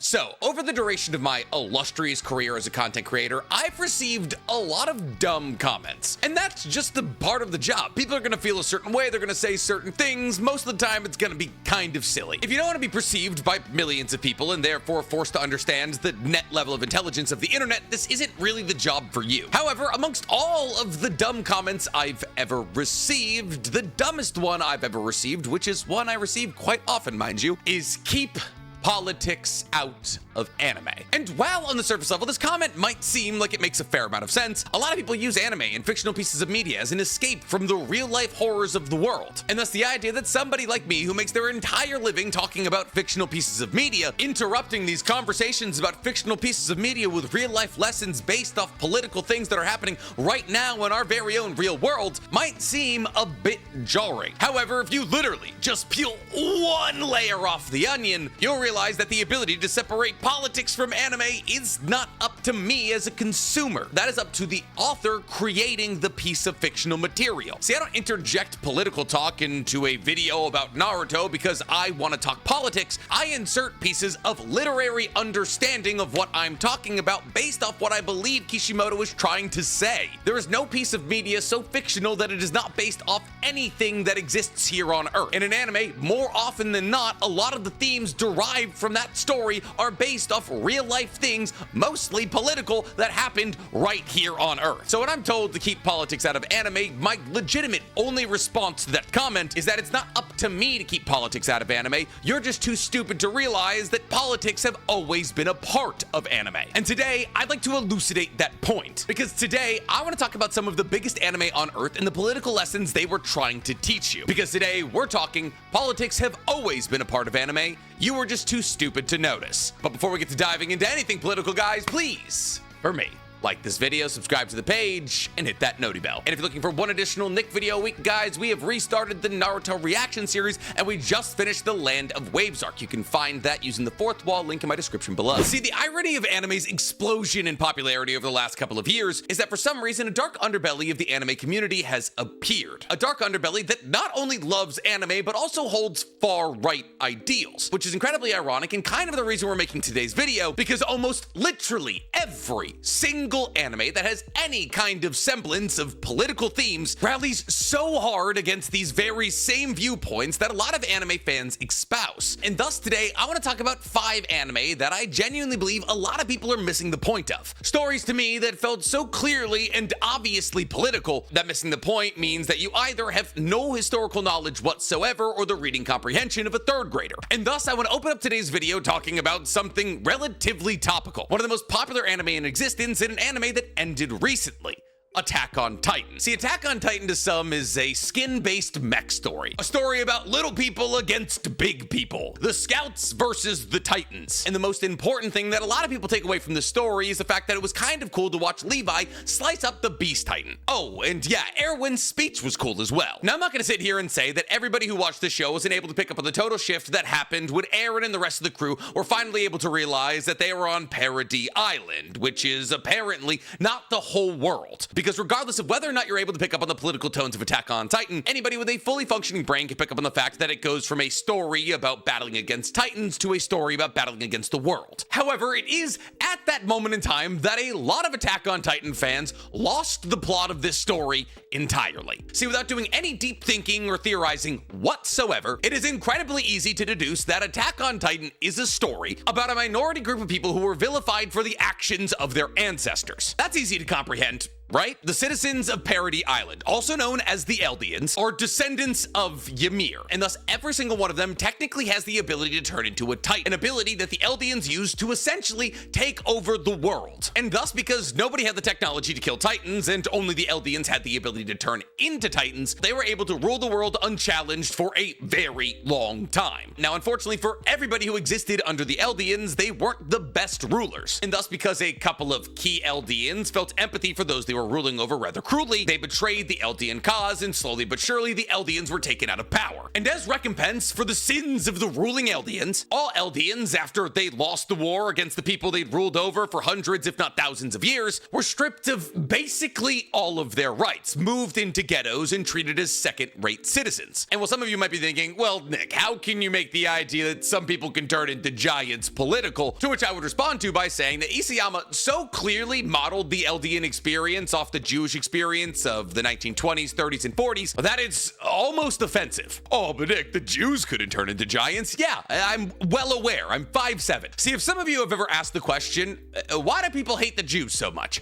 So, over the duration of my illustrious career as a content creator, I've received a lot of dumb comments. And that's just the part of the job. People are gonna feel a certain way, they're gonna say certain things, most of the time it's gonna be kind of silly. If you don't want to be perceived by millions of people and therefore forced to understand the net level of intelligence of the internet, this isn't really the job for you. However, amongst all of the dumb comments I've ever received, the dumbest one I've ever received, which is one I receive quite often, mind you, is keep politics out of anime. And while on the surface level, this comment might seem like it makes a fair amount of sense, a lot of people use anime and fictional pieces of media as an escape from the real-life horrors of the world. And thus the idea that somebody like me, who makes their entire living talking about fictional pieces of media, interrupting these conversations about fictional pieces of media with real-life lessons based off political things that are happening right now in our very own real world, might seem a bit jarring. However, if you literally just peel one layer off the onion, you'll realize that the ability to separate politics from anime is not up to me as a consumer. That is up to the author creating the piece of fictional material. See, I don't interject political talk into a video about Naruto because I want to talk politics. I insert pieces of literary understanding of what I'm talking about based off what I believe Kishimoto is trying to say. There is no piece of media so fictional that it is not based off anything that exists here on Earth. In an anime, more often than not, a lot of the themes derived from that story are based off real life things, mostly political, that happened right here on Earth. So when I'm told to keep politics out of anime, my legitimate only response to that comment is that it's not up to me to keep politics out of anime. You're just too stupid to realize that politics have always been a part of anime. And today, I'd like to elucidate that point, because today I want to talk about some of the biggest anime on Earth and the political lessons they were trying to teach you. Because today we're talking politics have always been a part of anime. You were just too stupid to notice. But before we get to diving into anything political, guys, please, for me, like this video, subscribe to the page, and hit that noti bell. And if you're looking for one additional Nick video a week, guys, we have restarted the Naruto reaction series, and we just finished the Land of Waves arc. You can find that using the fourth wall link in my description below. See, the irony of anime's explosion in popularity over the last couple of years is that for some reason, a dark underbelly of the anime community has appeared. A dark underbelly that not only loves anime, but also holds far-right ideals, which is incredibly ironic and kind of the reason we're making today's video, because almost literally every single anime that has any kind of semblance of political themes rallies so hard against these very same viewpoints that a lot of anime fans espouse. And thus today, I want to talk about 5 anime that I genuinely believe a lot of people are missing the point of. Stories to me that felt so clearly and obviously political that missing the point means that you either have no historical knowledge whatsoever or the reading comprehension of a 3rd grader. And thus, I want to open up today's video talking about something relatively topical. One of the most popular anime in existence, and an anime that ended recently. Attack on Titan. See, Attack on Titan to some is a skin-based mech story. A story about little people against big people. The Scouts versus the Titans. And the most important thing that a lot of people take away from the story is the fact that it was kind of cool to watch Levi slice up the Beast Titan. Oh, and yeah, Erwin's speech was cool as well. Now, I'm not gonna sit here and say that everybody who watched the show wasn't able to pick up on the total shift that happened when Eren and the rest of the crew were finally able to realize that they were on Paradis Island, which is apparently not the whole world. Because regardless of whether or not you're able to pick up on the political tones of Attack on Titan, anybody with a fully functioning brain can pick up on the fact that it goes from a story about battling against Titans to a story about battling against the world. However, it is at that moment in time that a lot of Attack on Titan fans lost the plot of this story entirely. See, without doing any deep thinking or theorizing whatsoever, it is incredibly easy to deduce that Attack on Titan is a story about a minority group of people who were vilified for the actions of their ancestors. That's easy to comprehend, right? The citizens of Paradis Island, also known as the Eldians, are descendants of Ymir, and thus every single one of them technically has the ability to turn into a Titan, an ability that the Eldians use to essentially take over the world. And thus, because nobody had the technology to kill Titans, and only the Eldians had the ability to turn into Titans, they were able to rule the world unchallenged for a very long time. Now, unfortunately for everybody who existed under the Eldians, they weren't the best rulers, and thus because a couple of key Eldians felt empathy for those they were were ruling over rather cruelly. They betrayed the Eldian cause, and slowly but surely the Eldians were taken out of power. And as recompense for the sins of the ruling Eldians, all Eldians, after they lost the war against the people they'd ruled over for hundreds if not thousands of years, were stripped of basically all of their rights, moved into ghettos, and treated as second-rate citizens. And while some of you might be thinking, well, Nick, how can you make the idea that some people can turn into giants political? To which I would respond to by saying that Isayama so clearly modeled the Eldian experience off the Jewish experience of the 1920s, 30s, and 40s that it's almost offensive. Oh, but Nick, the Jews couldn't turn into giants. Yeah, I'm well aware. I'm 5'7". See, if some of you have ever asked the question, why do people hate the Jews so much?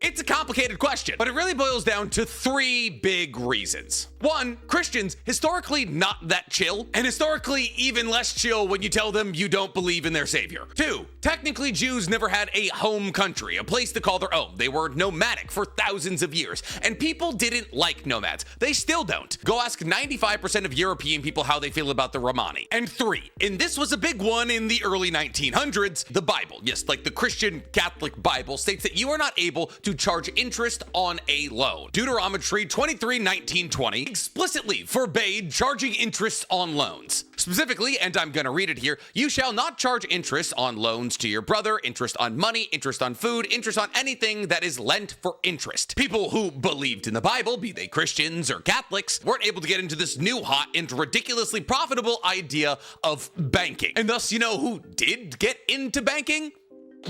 It's a complicated question, but it really boils down to three big reasons. One, Christians historically not that chill, and historically even less chill when you tell them you don't believe in their savior. Two, technically Jews never had a home country, a place to call their own. They were nomadic for thousands of years, and people didn't like nomads. They still don't. Go ask 95% of European people how they feel about the Romani. And three, and this was a big one in the early 1900s, the Bible, yes, like the Christian Catholic Bible, states that you are not able to charge interest on a loan. Deuteronomy 23:19-20 explicitly forbade charging interest on loans. Specifically, and I'm gonna read it here, you shall not charge interest on loans to your brother, interest on money, interest on food, interest on anything that is lent for interest. People who believed in the Bible, be they Christians or Catholics, weren't able to get into this new hot and ridiculously profitable idea of banking. And thus, you know who did get into banking?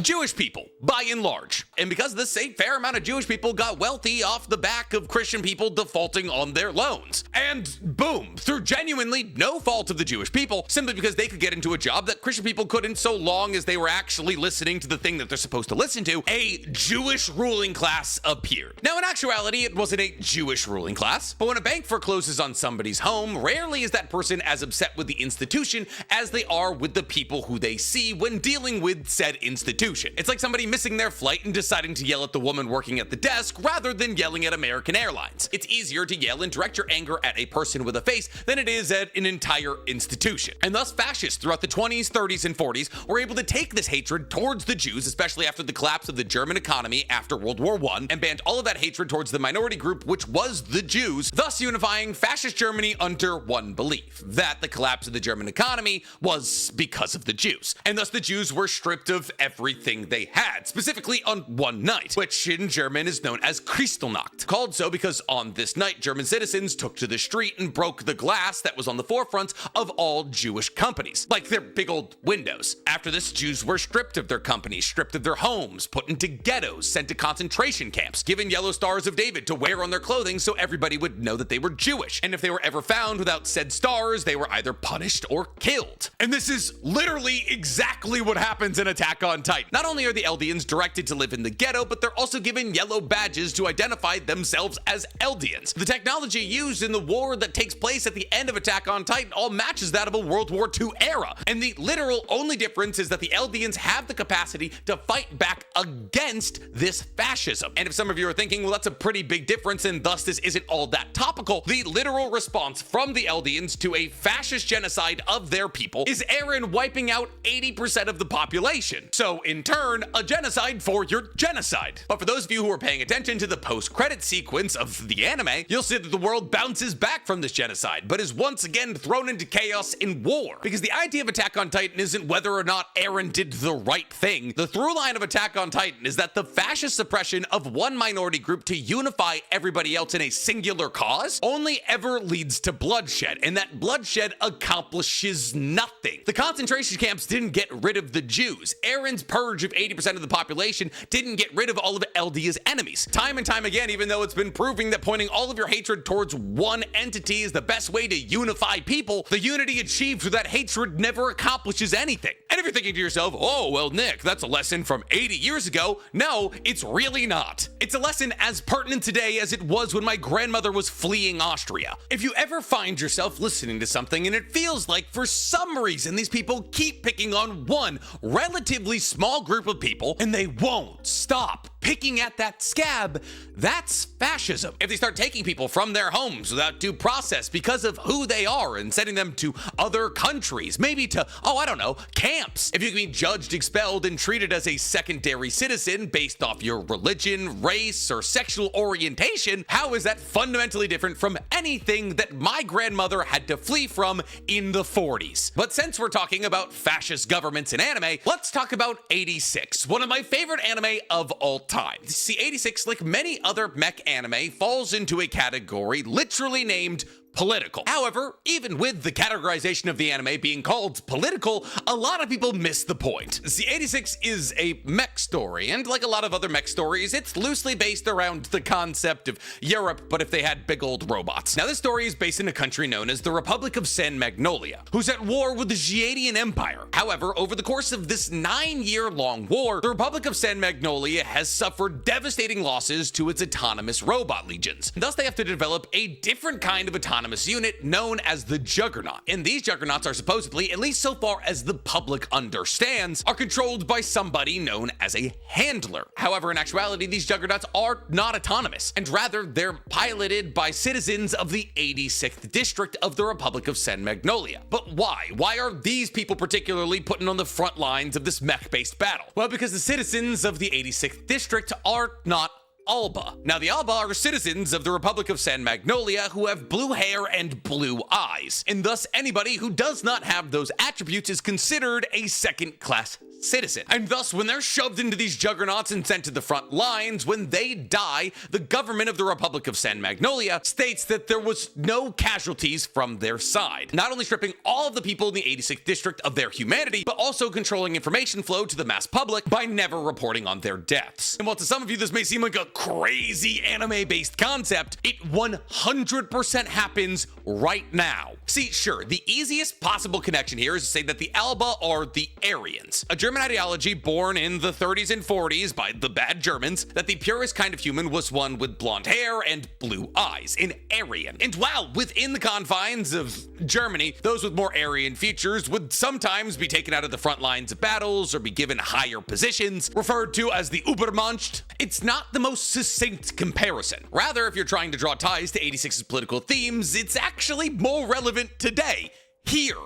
Jewish people, by and large. And because of this, a fair amount of Jewish people got wealthy off the back of Christian people defaulting on their loans. And boom, through genuinely no fault of the Jewish people, simply because they could get into a job that Christian people couldn't so long as they were actually listening to the thing that they're supposed to listen to, a Jewish ruling class appeared. Now, in actuality, it wasn't a Jewish ruling class, but when a bank forecloses on somebody's home, rarely is that person as upset with the institution as they are with the people who they see when dealing with said institution. It's like somebody missing their flight and deciding to yell at the woman working at the desk rather than yelling at American Airlines. It's easier to yell and direct your anger at a person with a face than it is at an entire institution. And thus fascists throughout the 20s, 30s, and 40s were able to take this hatred towards the Jews, especially after the collapse of the German economy after World War I, and banned all of that hatred towards the minority group, which was the Jews, thus unifying fascist Germany under one belief, that the collapse of the German economy was because of the Jews. And thus the Jews were stripped of everything they had, specifically on one night, which in German is known as Kristallnacht, called so because on this night German citizens took to the street and broke the glass that was on the forefronts of all Jewish companies, like their big old windows. After this, Jews were stripped of their companies, stripped of their homes, put into ghettos, sent to concentration camps, given yellow stars of David to wear on their clothing so everybody would know that they were Jewish, and if they were ever found without said stars, they were either punished or killed. And this is literally exactly what happens in Attack on Titan. Not only are the Eldians directed to live in the ghetto, but they're also given yellow badges to identify themselves as Eldians. The technology used in the war that takes place at the end of Attack on Titan all matches that of a World War II era. And the literal only difference is that the Eldians have the capacity to fight back against this fascism. And if some of you are thinking, well, that's a pretty big difference and thus this isn't all that topical, the literal response from the Eldians to a fascist genocide of their people is Eren wiping out 80% of the population. So in turn, a genocide for your genocide. But for those of you who are paying attention to the post-credit sequence of the anime, you'll see that the world bounces back from this genocide, but is once again thrown into chaos in war. Because the idea of Attack on Titan isn't whether or not Eren did the right thing. The through line of Attack on Titan is that the fascist suppression of one minority group to unify everybody else in a singular cause only ever leads to bloodshed, and that bloodshed accomplishes nothing. The concentration camps didn't get rid of the Jews. Eren's purge of 80% of the population didn't get rid of all of Eldia's enemies. Time and time again, even though it's been proving that pointing all of your hatred towards one entity is the best way to unify people, the unity achieved through that hatred never accomplishes anything. And if you're thinking to yourself, oh, well, Nick, that's a lesson from 80 years ago, no, it's really not. It's a lesson as pertinent today as it was when my grandmother was fleeing Austria. If you ever find yourself listening to something and it feels like for some reason these people keep picking on one relatively small group of people and they won't stop, picking at that scab, that's fascism. If they start taking people from their homes without due process because of who they are and sending them to other countries, maybe to, oh, I don't know, camps. If you can be judged, expelled, and treated as a secondary citizen based off your religion, race, or sexual orientation, how is that fundamentally different from anything that my grandmother had to flee from in the 40s? But since we're talking about fascist governments in anime, let's talk about 86, one of my favorite anime of all time. See, 86, like many other mech anime, falls into a category literally named political. However, even with the categorization of the anime being called political, a lot of people miss the point. See, 86 is a mech story, and like a lot of other mech stories, it's loosely based around the concept of Europe, but if they had big old robots. Now, this story is based in a country known as the Republic of San Magnolia, who's at war with the Geassian Empire. However, over the course of this 9-year-long war, the Republic of San Magnolia has suffered devastating losses to its autonomous robot legions. Thus, they have to develop a different kind of autonomous unit known as the Juggernaut. And these Juggernauts are supposedly, at least so far as the public understands, are controlled by somebody known as a handler. However, in actuality, these Juggernauts are not autonomous, and rather they're piloted by citizens of the 86th District of the Republic of San Magnolia. But why? Why are these people particularly put on the front lines of this mech-based battle? Well, because the citizens of the 86th District are not Alba. Now, the Alba are citizens of the Republic of San Magnolia who have blue hair and blue eyes, and thus anybody who does not have those attributes is considered a second-class citizen. And thus, when they're shoved into these juggernauts and sent to the front lines, when they die, the government of the Republic of San Magnolia states that there was no casualties from their side, not only stripping all of the people in the 86th District of their humanity, but also controlling information flow to the mass public by never reporting on their deaths. And while to some of you this may seem like a crazy anime-based concept, it 100% happens right now. See, sure, the easiest possible connection here is to say that the Alba are the Aryans, a German ideology born in the 30s and 40s by the bad Germans, that the purest kind of human was one with blonde hair and blue eyes, an Aryan. And while within the confines of Germany, those with more Aryan features would sometimes be taken out of the front lines of battles or be given higher positions, referred to as the Übermensch, it's not the most succinct comparison. Rather, if you're trying to draw ties to 86's political themes, it's actually more relevant today, here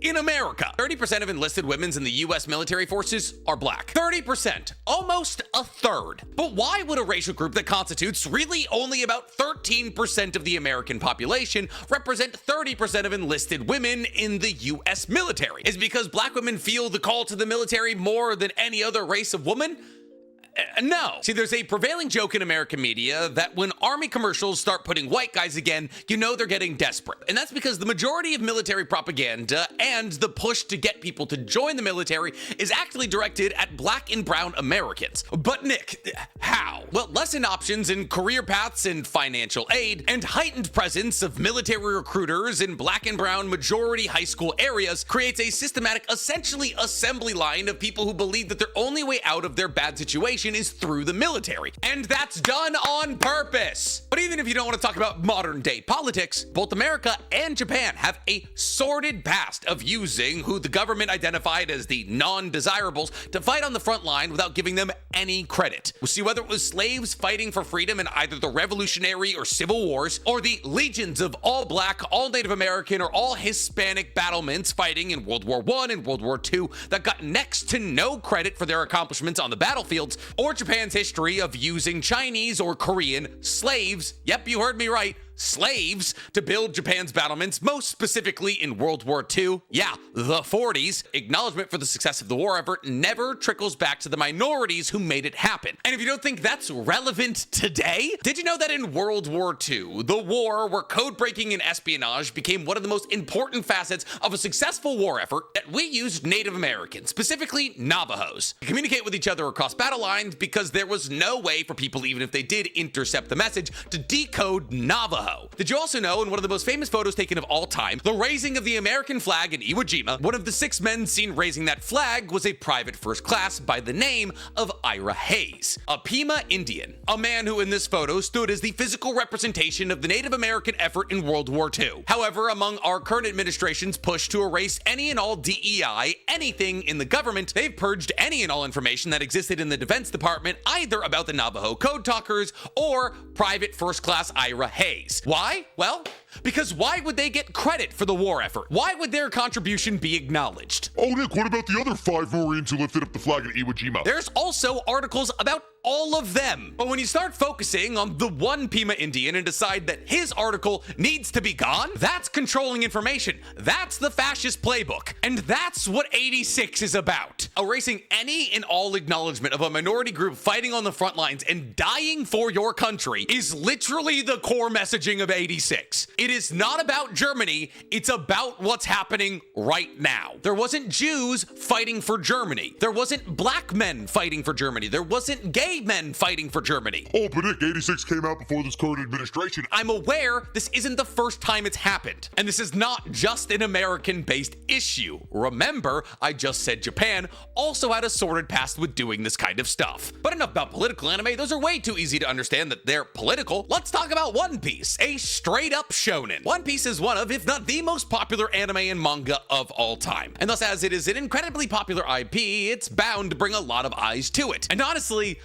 in America. 30% of enlisted women in the US military forces are black. 30%, almost a third. But why would a racial group that constitutes really only about 13% of the American population represent 30% of enlisted women in the US military? Is it because black women feel the call to the military more than any other race of woman? No. See, there's a prevailing joke in American media that when army commercials start putting white guys again, you know they're getting desperate. And that's because the majority of military propaganda and the push to get people to join the military is actually directed at black and brown Americans. But Nick, how? Well, lesson options and career paths and financial aid and heightened presence of military recruiters in black and brown majority high school areas creates a systematic, essentially assembly line of people who believe that their only way out of their bad situation is through the military. And that's done on purpose. But even if you don't want to talk about modern day politics, both America and Japan have a sordid past of using who the government identified as the non-desirables to fight on the front line without giving them any credit. We'll see whether it was slaves fighting for freedom in either the Revolutionary or Civil Wars, or the legions of all black, all Native American, or all Hispanic battlements fighting in World War I and World War II that got next to no credit for their accomplishments on the battlefields, or Japan's history of using Chinese or Korean slaves, yep, you heard me right, slaves, to build Japan's battlements, most specifically in World War II. Yeah, the 40s. Acknowledgement for the success of the war effort never trickles back to the minorities who made it happen. And if you don't think that's relevant today, did you know that in World War II, the war where code breaking and espionage became one of the most important facets of a successful war effort, that we used Native Americans, specifically Navajos, to communicate with each other across battle lines because there was no way for people, even if they did intercept the message, to decode Navajo. Navajo. Did you also know in one of the most famous photos taken of all time, the raising of the American flag in Iwo Jima, one of the 6 men seen raising that flag was a private first class by the name of Ira Hayes, a Pima Indian, a man who in this photo stood as the physical representation of the Native American effort in World War II. However, among our current administration's push to erase any and all DEI, anything in the government, they've purged any and all information that existed in the Defense Department, either about the Navajo Code Talkers or Private First Class Ira Hayes. Why? Well, because why would they get credit for the war effort? Why would their contribution be acknowledged? Oh, Nick, what about the other 5 Marines who lifted up the flag at Iwo Jima? There's also articles about all of them. But when you start focusing on the one Pima Indian and decide that his article needs to be gone, that's controlling information. That's the fascist playbook. And that's what 86 is about. Erasing any and all acknowledgement of a minority group fighting on the front lines and dying for your country is literally the core messaging of 86. It is not about Germany, it's about what's happening right now. There wasn't Jews fighting for Germany. There wasn't black men fighting for Germany. There wasn't gay men fighting for Germany. Oh, but Nick, 86 came out before this current administration. I'm aware this isn't the first time it's happened, and this is not just an American-based issue. Remember, I just said Japan also had a sordid past with doing this kind of stuff. But enough about political anime. Those are way too easy to understand that they're political. Let's talk about One Piece, a straight-up shonen. One Piece is one of, if not the most popular anime and manga of all time. And thus, as it is an incredibly popular IP, it's bound to bring a lot of eyes to it. And honestly,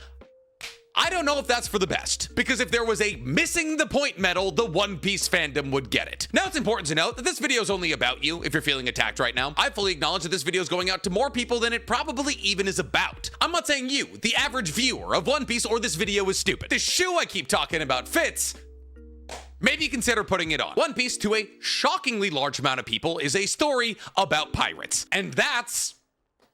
I don't know if that's for the best, because if there was a missing the point medal, the One Piece fandom would get it. Now, it's important to note that this video is only about you if you're feeling attacked right now. I fully acknowledge that this video is going out to more people than it probably even is about. I'm not saying you, the average viewer of One Piece, or this video is stupid. The shoe I keep talking about fits. Maybe consider putting it on. One Piece, to a shockingly large amount of people, is a story about pirates. And that's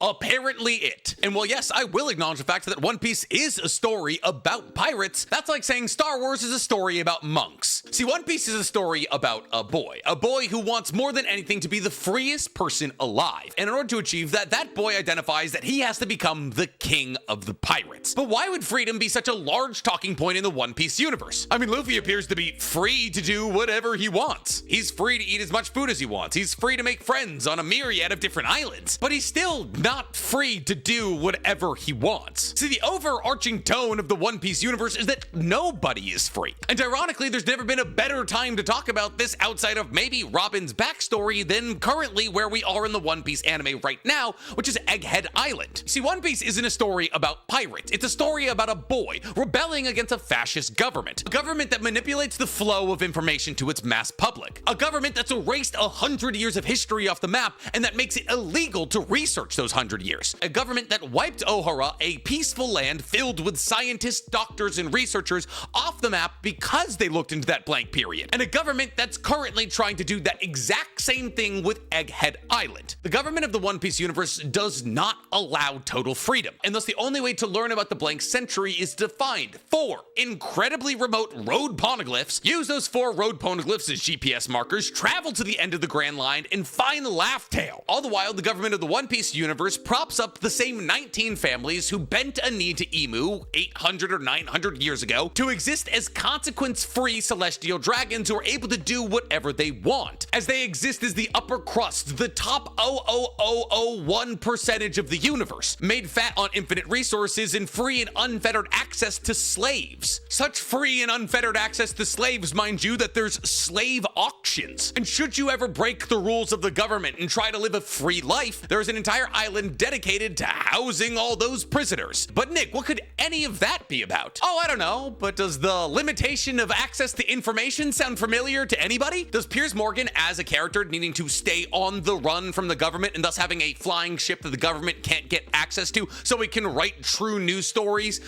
apparently it. And while yes, I will acknowledge the fact that One Piece is a story about pirates, that's like saying Star Wars is a story about monks. See, One Piece is a story about a boy who wants more than anything to be the freest person alive. And in order to achieve that, that boy identifies that he has to become the king of the pirates. But why would freedom be such a large talking point in the One Piece universe? I mean, Luffy appears to be free to do whatever he wants. He's free to eat as much food as he wants. He's free to make friends on a myriad of different islands, but he's still not free to do whatever he wants. See, the overarching tone of the One Piece universe is that nobody is free. And ironically, there's never been a better time to talk about this outside of maybe Robin's backstory than currently where we are in the One Piece anime right now, which is Egghead Island. See, One Piece isn't a story about pirates. It's a story about a boy rebelling against a fascist government. A government that manipulates the flow of information to its mass public. A government that's erased 100 years of history off the map and that makes it illegal to research those 100 years. A government that wiped Ohara, a peaceful land filled with scientists, doctors, and researchers, off the map because they looked into that blank period. And a government that's currently trying to do that exact same thing with Egghead Island. The government of the One Piece universe does not allow total freedom, and thus the only way to learn about the blank century is to find 4 incredibly remote road poneglyphs, use those 4 road poneglyphs as GPS markers, travel to the end of the Grand Line, and find Laugh Tale. All the while, the government of the One Piece universe props up the same 19 families who bent a knee to Emu 800 or 900 years ago to exist as consequence-free celestial dragons who are able to do whatever they want, as they exist as the upper crust, the top 0.0001% of the universe, made fat on infinite resources and free and unfettered access to slaves. Such free and unfettered access to slaves, mind you, that there's slave auctions. And should you ever break the rules of the government and try to live a free life, there's an entire island dedicated to housing all those prisoners. But Nick, what could any of that be about? Oh, I don't know, but does the limitation of access to information sound familiar to anybody? Does Piers Morgan as a character needing to stay on the run from the government and thus having a flying ship that the government can't get access to so he can write true news stories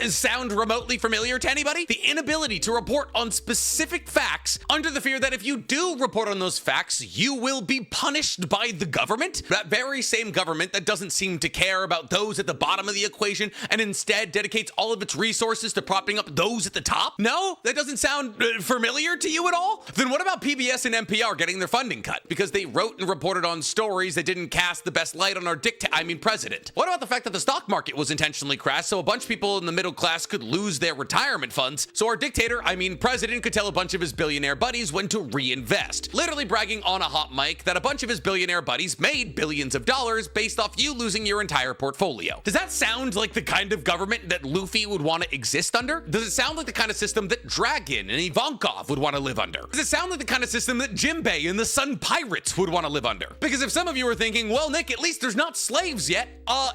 sound remotely familiar to anybody? The inability to report on specific facts under the fear that if you do report on those facts, you will be punished by the government? That very same government that doesn't seem to care about those at the bottom of the equation and instead dedicates all of its resources to propping up those at the top? No? That doesn't sound familiar to you at all? Then what about PBS and NPR getting their funding cut because they wrote and reported on stories that didn't cast the best light on our president? What about the fact that the stock market was intentionally crashed so a bunch of people in the middle class could lose their retirement funds, so our dictator, I mean president, could tell a bunch of his billionaire buddies when to reinvest, literally bragging on a hot mic that a bunch of his billionaire buddies made billions of dollars based off you losing your entire portfolio. Does that sound like the kind of government that Luffy would want to exist under? Does it sound like the kind of system that Dragon and Ivankov would want to live under? Does it sound like the kind of system that Jinbei and the Sun Pirates would want to live under? Because if some of you are thinking, well, Nick, at least there's not slaves yet,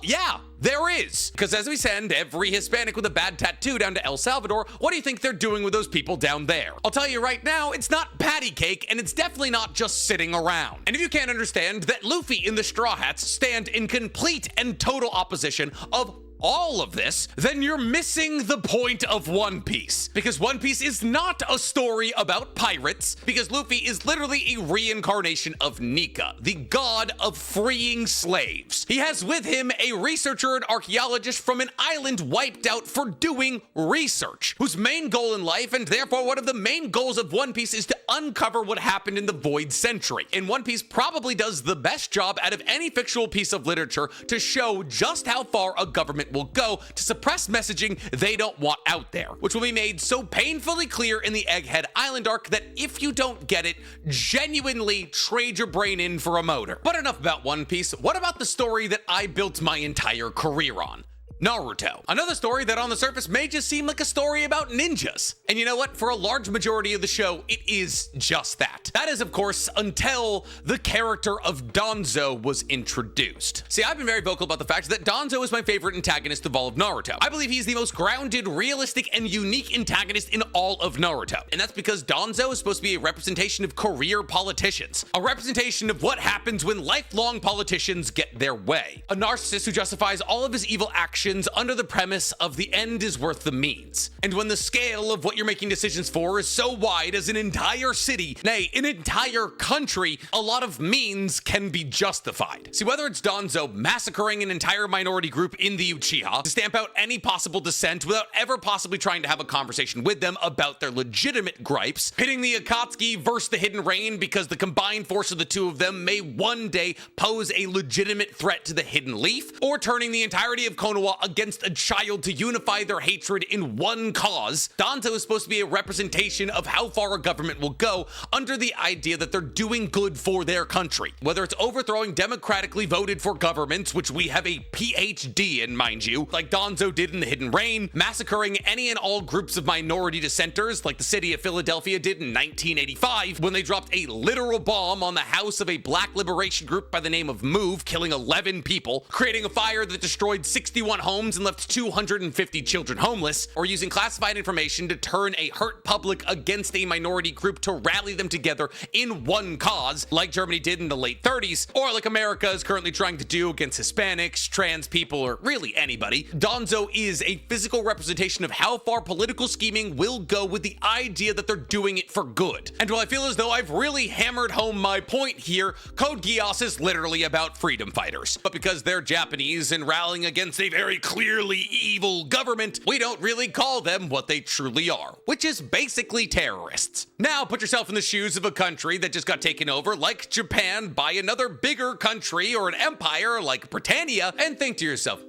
yeah, there is. Because as we send every Hispanic with a bad tattoo down to El Salvador, what do you think they're doing with those people down there? I'll tell you right now, it's not patty cake, and it's definitely not just sitting around. And if you can't understand that Luffy and the Straw Hats stand in complete and total opposition of all of this, then you're missing the point of One Piece. Because One Piece is not a story about pirates, because Luffy is literally a reincarnation of Nika, the god of freeing slaves. He has with him a researcher and archaeologist from an island wiped out for doing research, whose main goal in life, and therefore one of the main goals of One Piece, is to uncover what happened in the Void Century. And One Piece probably does the best job out of any fictional piece of literature to show just how far a government will go to suppress messaging they don't want out there, which will be made so painfully clear in the Egghead Island arc that if you don't get it, genuinely trade your brain in for a motor. But enough about One Piece. What about the story that I built my entire career on? Naruto. Another story that on the surface may just seem like a story about ninjas. And you know what? For a large majority of the show, it is just that. That is, of course, until the character of Danzo was introduced. See, I've been very vocal about the fact that Danzo is my favorite antagonist of all of Naruto. I believe he's the most grounded, realistic, and unique antagonist in all of Naruto. And that's because Danzo is supposed to be a representation of career politicians. A representation of what happens when lifelong politicians get their way. A narcissist who justifies all of his evil actions under the premise of the end is worth the means. And when the scale of what you're making decisions for is so wide as an entire city, nay, an entire country, a lot of means can be justified. See, whether it's Danzo massacring an entire minority group in the Uchiha to stamp out any possible dissent without ever possibly trying to have a conversation with them about their legitimate gripes, pitting the Akatsuki versus the Hidden Rain because the combined force of the two of them may one day pose a legitimate threat to the Hidden Leaf, or turning the entirety of Konoha against a child to unify their hatred in one cause, Danzo is supposed to be a representation of how far a government will go under the idea that they're doing good for their country. Whether it's overthrowing democratically voted for governments, which we have a PhD in, mind you, like Danzo did in the Hidden Rain, massacring any and all groups of minority dissenters, like the city of Philadelphia did in 1985, when they dropped a literal bomb on the house of a black liberation group by the name of Move, killing 11 people, creating a fire that destroyed 61 homes and left 250 children homeless, or using classified information to turn a hurt public against a minority group to rally them together in one cause, like Germany did in the late 30s, or like America is currently trying to do against Hispanics, trans people, or really anybody. Danzo is a physical representation of how far political scheming will go with the idea that they're doing it for good. And while I feel as though I've really hammered home my point here, Code Geass is literally about freedom fighters. But because they're Japanese and rallying against a very clearly evil government, we don't really call them what they truly are, which is basically terrorists. Now put yourself in the shoes of a country that just got taken over, like Japan, by another bigger country or an empire like Britannia, and think to yourself,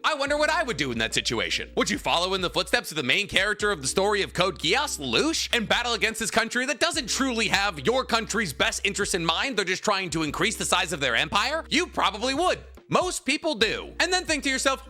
I wonder what I would do in that situation. Would you follow in the footsteps of the main character of the story of Code Geass, Lelouch, and battle against this country that doesn't truly have your country's best interests in mind? They're just trying to increase the size of their empire? You probably would. Most people do. And then think to yourself,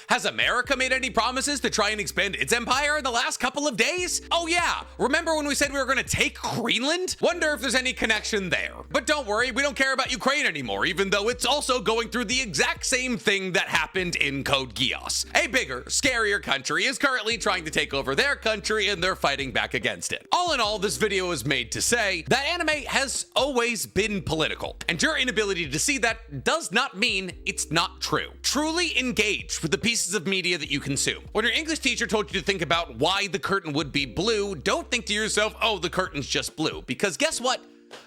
has America made any promises to try and expand its empire in the last couple of days? Oh yeah, remember when we said we were gonna take Greenland? Wonder if there's any connection there. But don't worry, we don't care about Ukraine anymore, even though it's also going through the exact same thing that happened in Code Geass. A bigger, scarier country is currently trying to take over their country, and they're fighting back against it. All in all, this video is made to say that anime has always been political, and your inability to see that does not mean it's not true. Truly engage with the pieces of media that you consume. When your English teacher told you to think about why the curtain would be blue, don't think to yourself, oh, the curtain's just blue, because guess what?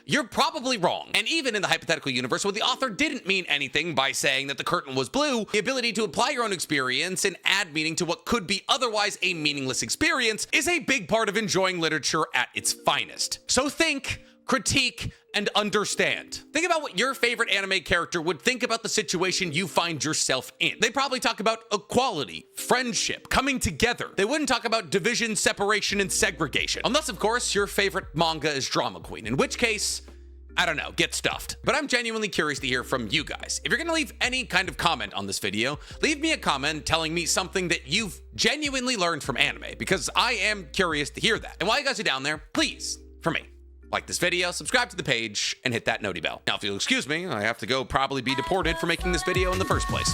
You're probably wrong. And even in the hypothetical universe where the author didn't mean anything by saying that the curtain was blue, the ability to apply your own experience and add meaning to what could be otherwise a meaningless experience is a big part of enjoying literature at its finest. So think critique, and understand. Think about what your favorite anime character would think about the situation you find yourself in. They probably talk about equality, friendship, coming together. They wouldn't talk about division, separation, and segregation. Unless, of course, your favorite manga is Drama Queen, in which case, I don't know, get stuffed. But I'm genuinely curious to hear from you guys. If you're gonna leave any kind of comment on this video, leave me a comment telling me something that you've genuinely learned from anime, because I am curious to hear that. And while you guys are down there, please, for me, like this video, subscribe to the page, and hit that noti bell. Now, if you'll excuse me, I have to go probably be deported for making this video in the first place.